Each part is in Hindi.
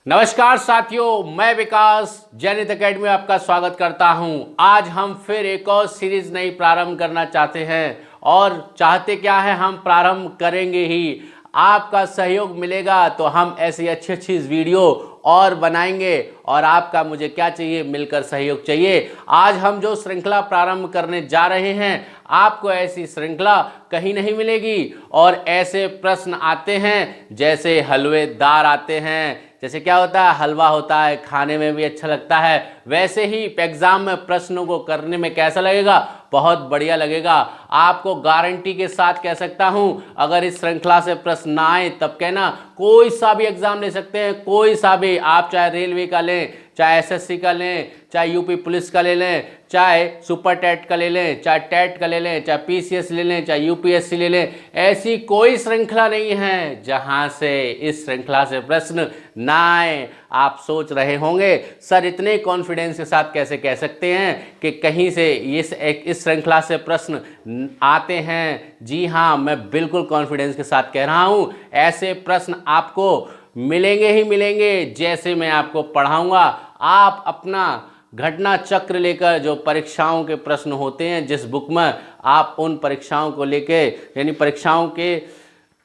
नमस्कार साथियों, मैं विकास जैनित एकेडमी में आपका स्वागत करता हूं। आज हम फिर एक और सीरीज नई प्रारंभ करना चाहते हैं और चाहते क्या है, हम प्रारंभ करेंगे ही। आपका सहयोग मिलेगा तो हम ऐसी अच्छी अच्छी वीडियो और बनाएंगे और आपका मुझे क्या चाहिए, मिलकर सहयोग चाहिए। आज हम जो श्रृंखला प्रारंभ करने जा रहे हैं, आपको ऐसी श्रृंखला कहीं नहीं मिलेगी और ऐसे प्रश्न आते हैं जैसे हलवेदार आते हैं। जैसे क्या होता है, हलवा होता है, खाने में भी अच्छा लगता है, वैसे ही एग्जाम में प्रश्नों को करने में कैसा लगेगा, बहुत बढ़िया लगेगा। आपको गारंटी के साथ कह सकता हूं, अगर इस श्रृंखला से प्रश्न ना आए तब कहना, कोई सा भी एग्जाम ले सकते हैं, कोई सा भी। आप चाहे रेलवे का लें, चाहे एसएससी का लें, चाहे यूपी पुलिस का ले लें, चाहे सुपर टेट का ले लें, चाहे टेट का ले लें, चाहे पीसीएस ले लें, चाहे यूपीएससी ले लें, ऐसी कोई श्रृंखला नहीं है जहां से इस श्रृंखला से प्रश्न ना आए। आप सोच रहे होंगे, सर इतने कॉन्फिडेंस के साथ कैसे कह सकते हैं कि कहीं से इस श्रृंखला से प्रश्न आते हैं। जी हाँ, मैं बिल्कुल कॉन्फिडेंस के साथ कह रहा हूं, ऐसे प्रश्न आपको मिलेंगे ही मिलेंगे। जैसे मैं आपको पढ़ाऊंगा, आप अपना घटना चक्र लेकर, जो परीक्षाओं के प्रश्न होते हैं जिस बुक में, आप उन परीक्षाओं को लेके, यानी परीक्षाओं के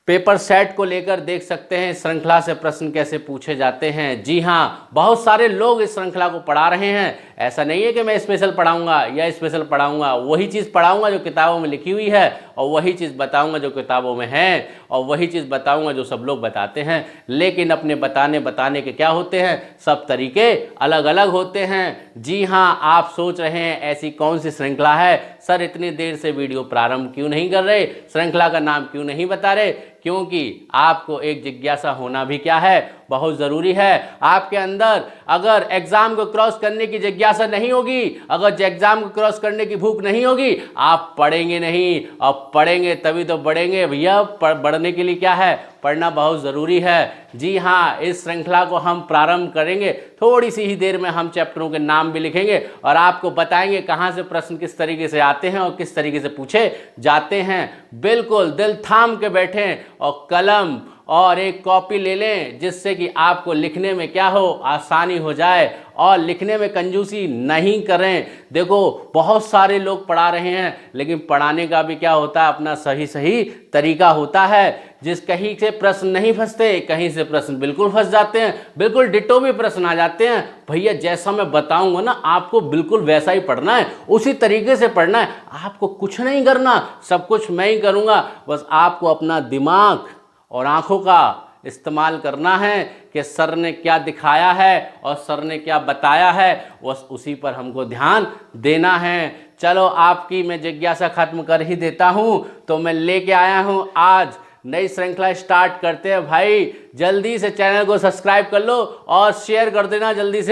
पेपर सेट को लेकर देख सकते हैं श्रृंखला से प्रश्न कैसे पूछे जाते हैं। जी हाँ, बहुत सारे लोग इस श्रृंखला को पढ़ा रहे हैं। ऐसा नहीं है कि मैं स्पेशल पढ़ाऊंगा या स्पेशल पढ़ाऊंगा, वही चीज़ पढ़ाऊंगा जो किताबों में लिखी हुई है और वही चीज़ बताऊंगा जो किताबों में है और वही चीज़ बताऊंगा जो सब लोग बताते हैं। लेकिन अपने बताने के क्या होते हैं, सब तरीके अलग अलग होते हैं। जी हाँ, आप सोच रहे हैं ऐसी कौन सी श्रृंखला है, सर इतनी देर से वीडियो प्रारंभ क्यों नहीं कर रहे, श्रृंखला का नाम क्यों नहीं बता रहे? क्योंकि आपको एक जिज्ञासा होना भी क्या है, बहुत ज़रूरी है। आपके अंदर अगर एग्ज़ाम को क्रॉस करने की जिज्ञासा नहीं होगी, अगर एग्ज़ाम को क्रॉस करने की भूख नहीं होगी, आप पढ़ेंगे नहीं। और पढ़ेंगे तभी तो बढ़ेंगे भैया। बढ़ने के लिए क्या है, पढ़ना बहुत ज़रूरी है। जी हाँ, इस श्रृंखला को हम प्रारंभ करेंगे, थोड़ी सी ही देर में हम चैप्टरों के नाम भी लिखेंगे और आपको बताएंगे कहाँ से प्रश्न किस तरीके से आते हैं और किस तरीके से पूछे जाते हैं। बिल्कुल दिल थाम के बैठें और कलम और एक कॉपी ले लें, जिससे कि आपको लिखने में क्या हो, आसानी हो जाए। और लिखने में कंजूसी नहीं करें। देखो, बहुत सारे लोग पढ़ा रहे हैं, लेकिन पढ़ाने का भी क्या होता है, अपना सही सही तरीका होता है। जिस कहीं से प्रश्न नहीं फंसते, कहीं से प्रश्न बिल्कुल फंस जाते हैं, बिल्कुल डिटो भी प्रश्न आ जाते हैं। भैया जैसा मैं बताऊंगा ना, आपको बिल्कुल वैसा ही पढ़ना है, उसी तरीके से पढ़ना है। आपको कुछ नहीं करना, सब कुछ मैं ही करूँगा। बस आपको अपना दिमाग और आंखों का इस्तेमाल करना है कि सर ने क्या दिखाया है और सर ने क्या बताया है, बस उसी पर हमको ध्यान देना है। चलो, आपकी मैं जिज्ञासा खत्म कर ही देता हूं। तो मैं लेके आया हूं आज नई श्रृंखला, स्टार्ट करते हैं भाई। जल्दी से चैनल को सब्सक्राइब कर लो और शेयर कर देना, जल्दी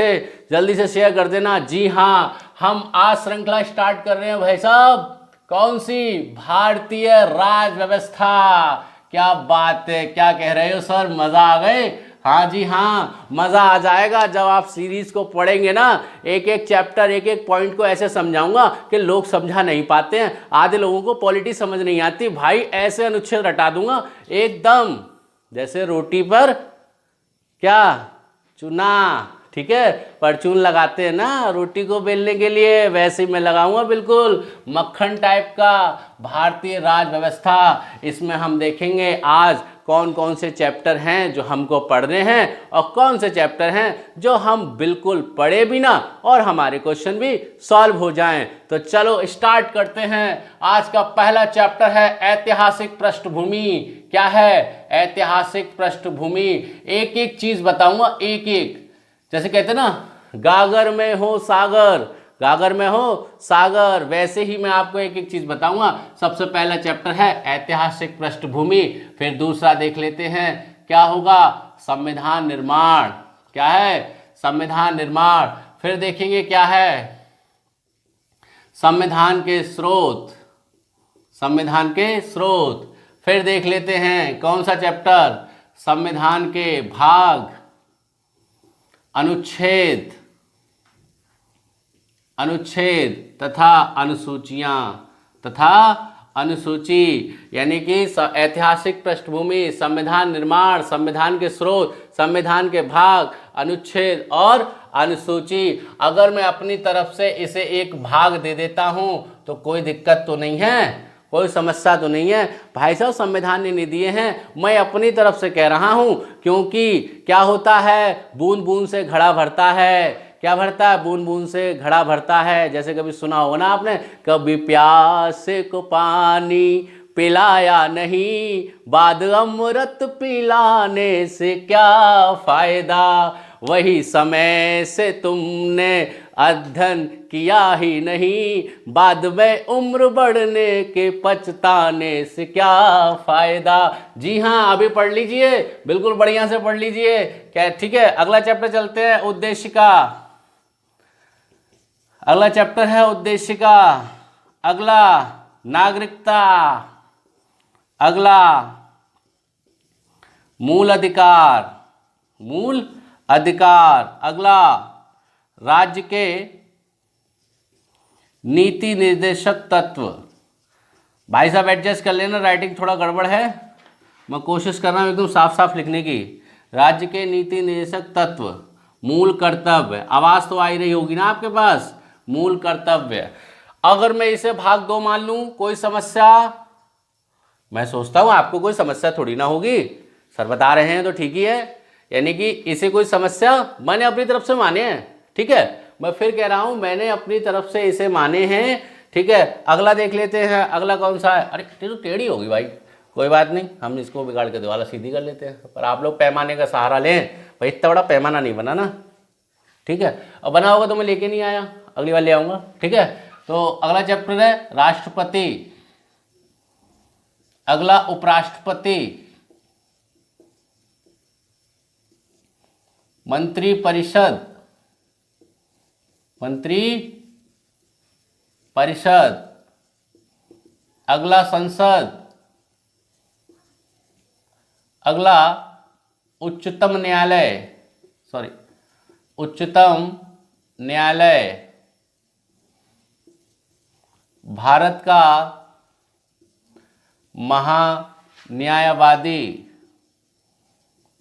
से शेयर कर देना। जी हाँ, हम आज श्रृंखला स्टार्ट कर रहे हैं भाई साहब। कौन सी? भारतीय राज व्यवस्था। क्या बात है, क्या कह रहे हो सर, मजा आ गए? हाँ जी हाँ, मजा आ जाएगा जब आप सीरीज को पढ़ेंगे ना। एक एक चैप्टर, एक एक पॉइंट को ऐसे समझाऊंगा कि लोग समझा नहीं पाते हैं। आधे लोगों को पॉलिटी समझ नहीं आती भाई, ऐसे अनुच्छेद रटा दूंगा एकदम जैसे रोटी पर क्या चूना, ठीक है, परचून लगाते हैं ना रोटी को बेलने के लिए, वैसे ही मैं लगाऊंगा बिल्कुल मक्खन टाइप का। भारतीय राज व्यवस्था, इसमें हम देखेंगे आज कौन कौन से चैप्टर हैं जो हमको पढ़ने हैं और कौन से चैप्टर हैं जो हम बिल्कुल पढ़े भी ना और हमारे क्वेश्चन भी सॉल्व हो जाएं। तो चलो स्टार्ट करते हैं। आज का पहला चैप्टर है ऐतिहासिक पृष्ठभूमि। क्या है? ऐतिहासिक पृष्ठभूमि। एक एक चीज बताऊंगा, एक एक। जैसे कहते हैं ना, गागर में हो सागर, गागर में हो सागर, वैसे ही मैं आपको एक एक चीज बताऊंगा। सबसे पहला चैप्टर है ऐतिहासिक पृष्ठभूमि। फिर दूसरा देख लेते हैं, क्या होगा? संविधान निर्माण। क्या है? संविधान निर्माण। फिर देखेंगे क्या है? संविधान के स्रोत, संविधान के स्रोत। फिर देख लेते हैं कौन सा चैप्टर? संविधान के भाग, अनुच्छेद, अनुच्छेद तथा अनुसूचियां, तथा अनुसूची, यानी कि ऐतिहासिक पृष्ठभूमि, संविधान निर्माण, संविधान के स्रोत, संविधान के भाग, अनुच्छेद और अनुसूची। अगर मैं अपनी तरफ से इसे एक भाग दे देता हूं तो कोई दिक्कत तो नहीं है, कोई समस्या तो नहीं है। भाई साहब संविधान ने नहीं दिए हैं, मैं अपनी तरफ से कह रहा हूं, क्योंकि क्या होता है, बूंद बूंद से घड़ा भरता है। क्या भरता है? बूंद बूंद से घड़ा भरता है। जैसे कभी सुना होगा ना आपने, कभी प्यासे को पानी पिलाया नहीं, बाद अमृत पिलाने से क्या फायदा, वही समय से तुमने अध्ययन किया ही नहीं, बाद में उम्र बढ़ने के पछताने से क्या फायदा। जी हाँ, अभी पढ़ लीजिए, बिल्कुल बढ़िया से पढ़ लीजिए। क्या ठीक है? अगला चैप्टर चलते हैं, उद्देशिका। अगला चैप्टर है उद्देशिका। अगला नागरिकता। अगला मूल अधिकार, मूल अधिकार। अगला राज्य के नीति निर्देशक तत्व। भाई साहब एडजस्ट कर लेना, राइटिंग थोड़ा गड़बड़ है, मैं कोशिश कर रहा हूं एकदम साफ साफ लिखने की। राज्य के नीति निर्देशक तत्व, मूल कर्तव्य। आवाज तो आ ही रही होगी ना आपके पास, मूल कर्तव्य। अगर मैं इसे भाग 2 मान लूं, कोई समस्या? मैं सोचता हूं आपको कोई समस्या थोड़ी ना होगी, सर बता रहे हैं तो ठीक ही है। यानी कि इसे कोई समस्या, मैंने अपनी तरफ से माने हैं, ठीक है। मैं फिर कह रहा हूं, मैंने अपनी तरफ से इसे माने हैं, ठीक है। अगला देख लेते हैं, अगला कौन सा है? अरे तो टेढ़ी होगी भाई, कोई बात नहीं, हम इसको बिगाड़ के दोबारा सीधी कर लेते हैं। पर आप लोग पैमाने का सहारा लें भाई, इतना बड़ा पैमाना नहीं बना ना, ठीक है। और बना होगा तो मैं लेके नहीं आया, अगली बार ले आऊंगा, ठीक है। तो अगला चैप्टर है राष्ट्रपति। अगला उपराष्ट्रपति, मंत्री परिषद, मंत्री परिषद। अगला संसद। अगला उच्चतम न्यायालय, सॉरी उच्चतम न्यायालय। भारत का महान्यायवादी,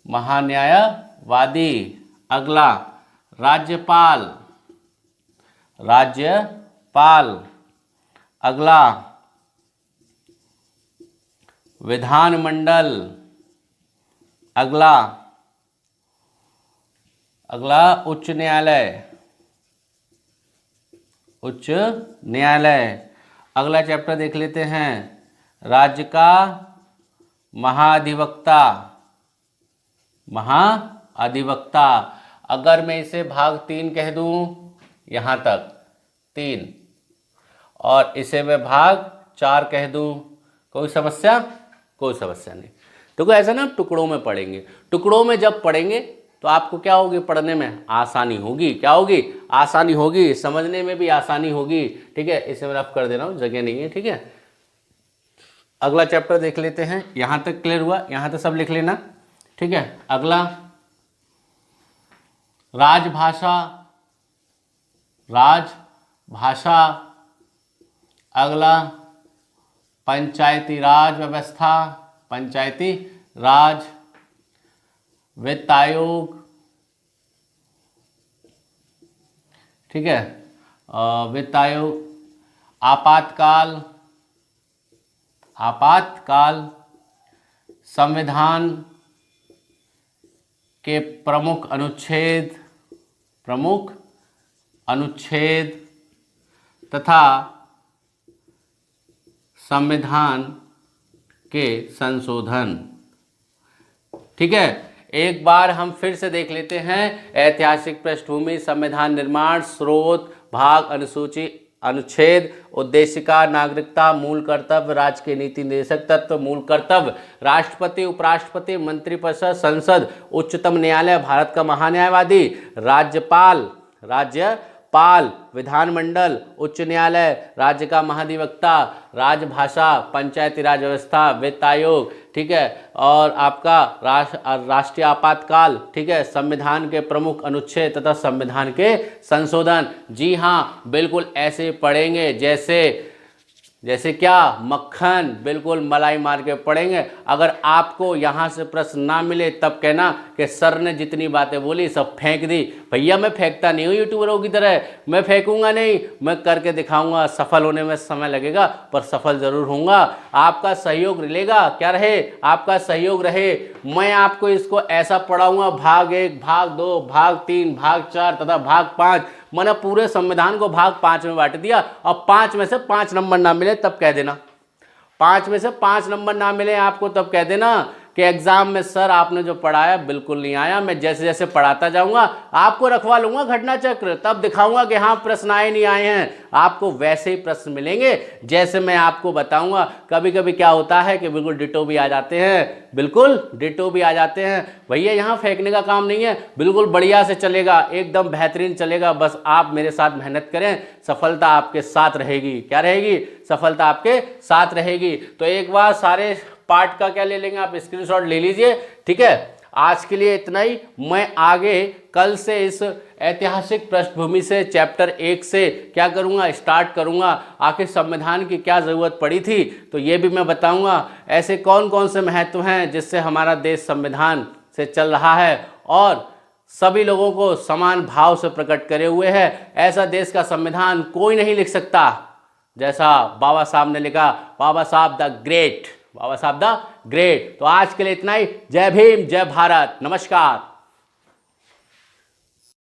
महान्यायवादी। अगला राज्यपाल, राज्यपाल। अगला विधानमंडल। अगला उच्च न्यायालय, उच्च न्यायालय। अगला चैप्टर देख लेते हैं, राज्य का महाधिवक्ता, महाधिवक्ता। अगर मैं इसे भाग 3 कह दूं, यहां तक 3, और इसे मैं भाग 4 कह दूं, कोई समस्या? कोई समस्या नहीं। तो ऐसा ना, टुकड़ों में पढ़ेंगे। टुकड़ों में जब पढ़ेंगे तो आपको क्या होगी, पढ़ने में आसानी होगी। क्या होगी? आसानी होगी, समझने में भी आसानी होगी, ठीक है। इसे मैं रफ कर दे रहा हूं, जगह नहीं है, ठीक है। अगला चैप्टर देख लेते हैं, यहां तक क्लियर हुआ? यहां तक सब लिख लेना, ठीक है। अगला राजभाषा, राजभाषा। अगला पंचायती राज व्यवस्था, पंचायती राज। वित्त आयोग, ठीक है, वित्त आयोग। आपातकाल, आपातकाल। संविधान के प्रमुख अनुच्छेद, प्रमुख अनुच्छेद तथा संविधान के संशोधन, ठीक है। एक बार हम फिर से देख लेते हैं, ऐतिहासिक पृष्ठभूमि, संविधान निर्माण, स्रोत, भाग, अनुसूची, अनुच्छेद, उद्देशिका, नागरिकता, मूल कर्तव्य, राज्य के नीति निर्देशक तत्व। मूल कर्तव्य, राष्ट्रपति, उपराष्ट्रपति, मंत्रिपरिषद, संसद, उच्चतम न्यायालय, भारत का महान्यायवादी, राज्यपाल, राज्यपाल, विधानमंडल, उच्च न्यायालय, राज्य का महाधिवक्ता, राजभाषा, पंचायती राज व्यवस्था, वित्त आयोग, ठीक है, और आपका राष्ट्रीय आपातकाल, ठीक है, संविधान के प्रमुख अनुच्छेद तथा संविधान के संशोधन। जी हाँ, बिल्कुल ऐसे पढ़ेंगे जैसे जैसे क्या, मक्खन, बिल्कुल मलाई मार के पढ़ेंगे। अगर आपको यहाँ से प्रश्न ना मिले तब कहना कि सर ने जितनी बातें बोली सब फेंक दी। भैया मैं फेंकता नहीं हूँ यूट्यूबरों की तरह, मैं फेंकूंगा नहीं, मैं करके दिखाऊंगा। सफल होने में समय लगेगा पर सफल जरूर होऊंगा। आपका सहयोग मिलेगा, क्या रहे, आपका सहयोग रहे। मैं आपको इसको ऐसा पढ़ाऊंगा, भाग 1, भाग 2, भाग 3, भाग 4 तथा भाग 5। मैंने पूरे संविधान को भाग 5 में बांट दिया। अब 5 में से 5 नंबर ना मिले तब कह देना, 5 में से 5 नंबर ना मिले आपको तब कह देना कि एग्जाम में सर आपने जो पढ़ाया बिल्कुल नहीं आया। मैं जैसे जैसे पढ़ाता जाऊंगा आपको रखवा लूंगा घटना चक्र, तब दिखाऊंगा कि हाँ प्रश्न आए नहीं आए हैं। आपको वैसे ही प्रश्न मिलेंगे जैसे मैं आपको बताऊंगा। कभी कभी क्या होता है कि बिल्कुल डिटो भी आ जाते हैं, बिल्कुल डिटो भी आ जाते हैं। भैया यहाँ फेंकने का काम नहीं है, बिल्कुल बढ़िया से चलेगा, एकदम बेहतरीन चलेगा। बस आप मेरे साथ मेहनत करें, सफलता आपके साथ रहेगी। क्या रहेगी, सफलता आपके साथ रहेगी। तो एक बार सारे पार्ट का क्या ले लेंगे आप, स्क्रीनशॉट ले लीजिए, ठीक है। आज के लिए इतना ही। मैं आगे कल से इस ऐतिहासिक पृष्ठभूमि से चैप्टर 1 से क्या करूंगा, स्टार्ट करूंगा। आखिर संविधान की क्या ज़रूरत पड़ी थी तो ये भी मैं बताऊंगा। ऐसे कौन कौन से महत्व हैं जिससे हमारा देश संविधान से चल रहा है और सभी लोगों को समान भाव से प्रकट करे हुए है। ऐसा देश का संविधान कोई नहीं लिख सकता जैसा बाबा साहब ने लिखा, बाबा साहब द ग्रेट, बाबा साहब द ग्रेट। तो आज के लिए इतना ही। जय भीम, जय भारत, नमस्कार।